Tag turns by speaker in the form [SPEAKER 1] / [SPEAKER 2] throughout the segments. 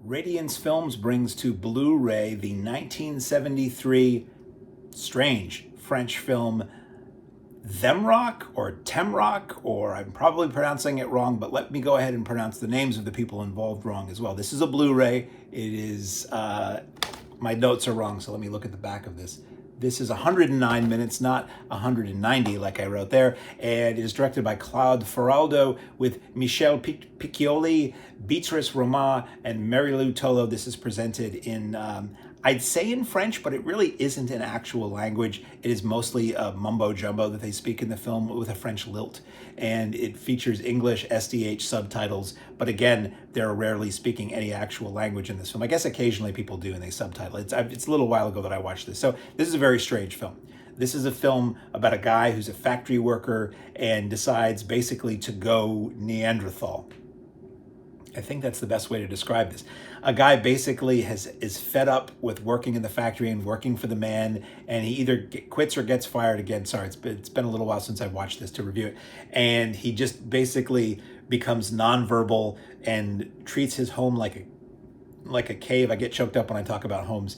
[SPEAKER 1] Radiance Films brings to Blu-ray the 1973 strange French film THEMROC or THEMROC, or I'm probably pronouncing it wrong, but let me go ahead and pronounce the names of the people involved wrong as well. This is a Blu-ray. It is, my notes are wrong, so let me look at the back of this. This is 109 minutes, not 190 like I wrote there, and it is directed by Claude Faraldo with Michel Piccoli, Béatrice and Marilù Tolo. This is presented in, I'd say in French, but it really isn't an actual language. It is mostly a mumbo-jumbo that they speak in the film with a French lilt, and it features English SDH subtitles, but again, they're rarely speaking any actual language in this film. I guess occasionally people do and they subtitle it. It's a little while ago that I watched this. So this is a very strange film. This is a film about a guy who's a factory worker and decides basically to go Neanderthal. I think that's the best way to describe this. A guy basically is fed up with working in the factory and working for the man, and he either quits or gets fired again. Sorry, it's been a little while since I've watched this to review it. And he just basically becomes nonverbal and treats his home like a cave. I get choked up when I talk about homes.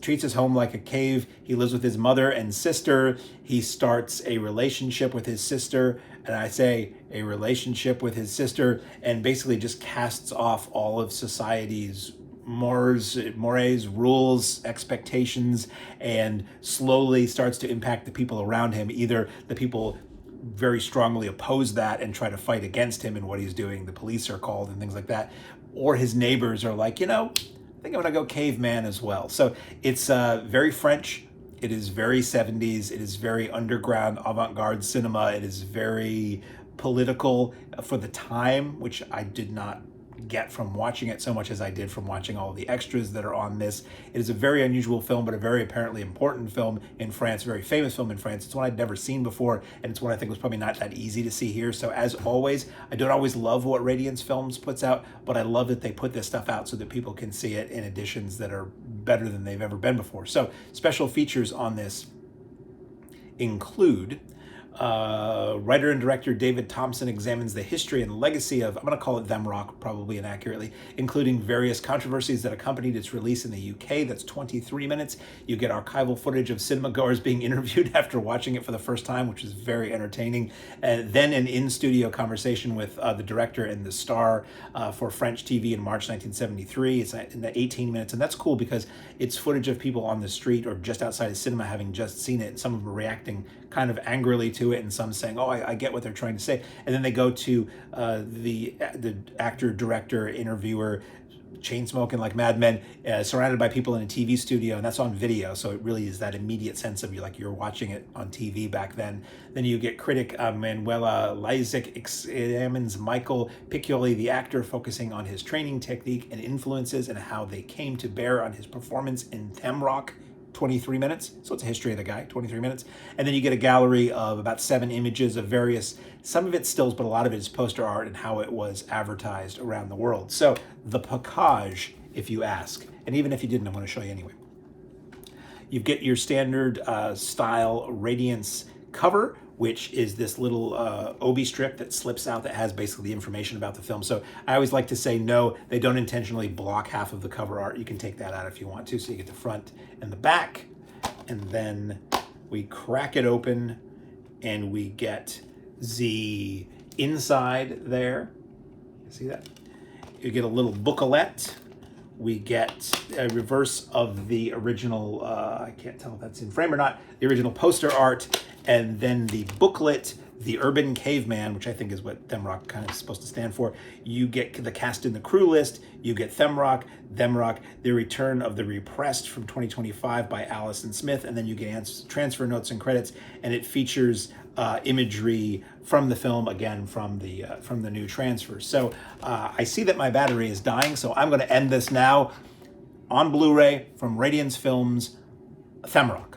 [SPEAKER 1] Treats his home like a cave. He lives with his mother and sister. He starts a relationship with his sister, and I say a relationship with his sister, and basically just casts off all of society's mores, rules, expectations, and slowly starts to impact the people around him. Either the people very strongly oppose that and try to fight against him and what he's doing. The police are called and things like that. Or his neighbors are like, I think I'm gonna go caveman as well. So it's very French. It is very 70s. It is very underground avant-garde cinema. It is very political for the time, which I did not get from watching it so much as I did from watching all of the extras that are on this. It is a very unusual film, but a very apparently important film in France, a very famous film in France. It's one I'd never seen before, and it's one I think was probably not that easy to see here. So as always, I don't always love what Radiance Films puts out, but I love that they put this stuff out so that people can see it in editions that are better than they've ever been before. So special features on this include writer and director David Thompson examines the history and legacy of, I'm going to call it THEMROC, probably inaccurately, including various controversies that accompanied its release in the UK. That's 23 minutes. You get archival footage of cinema goers being interviewed after watching it for the first time, which is very entertaining. And then an in-studio conversation with the director and the star for French TV in March 1973. It's in the 18 minutes, and that's cool because it's footage of people on the street or just outside a cinema having just seen it. Some of them are reacting kind of angrily to it, and some saying, oh, I get what they're trying to say. And then they go to the actor, director, interviewer, chain smoking like madmen, surrounded by people in a TV studio, and that's on video. So it really is that immediate sense of you're watching it on TV back then. Then you get critic Manuela Leisig examines Michel Piccoli, the actor, focusing on his training technique and influences and how they came to bear on his performance in THEMROC. 23 minutes. So it's a history of the guy, 23 minutes. And then you get a gallery of about 7 images of various, some of it's stills, but a lot of it is poster art and how it was advertised around the world. So the package, if you ask, and even if you didn't, I'm going to show you anyway. You get your standard style Radiance cover, which is this little obi strip that slips out that has basically the information about the film. So I always like to say, no, they don't intentionally block half of the cover art. You can take that out if you want to. So you get the front and the back, and then we crack it open and we get the inside there. You see that? You get a little booklet. We get a reverse of the original, I can't tell if that's in frame or not, the original poster art, and then the booklet, The Urban Caveman, which I think is what THEMROC kind of is supposed to stand for. You get the cast and the crew list, you get THEMROC, The Return of the Repressed from 2025 by Allison Smith, and then you get transfer notes and credits, and it features imagery from the film, again, from the new transfers. So I see that my battery is dying, so I'm going to end this now on Blu-ray from Radiance Films, THEMROC.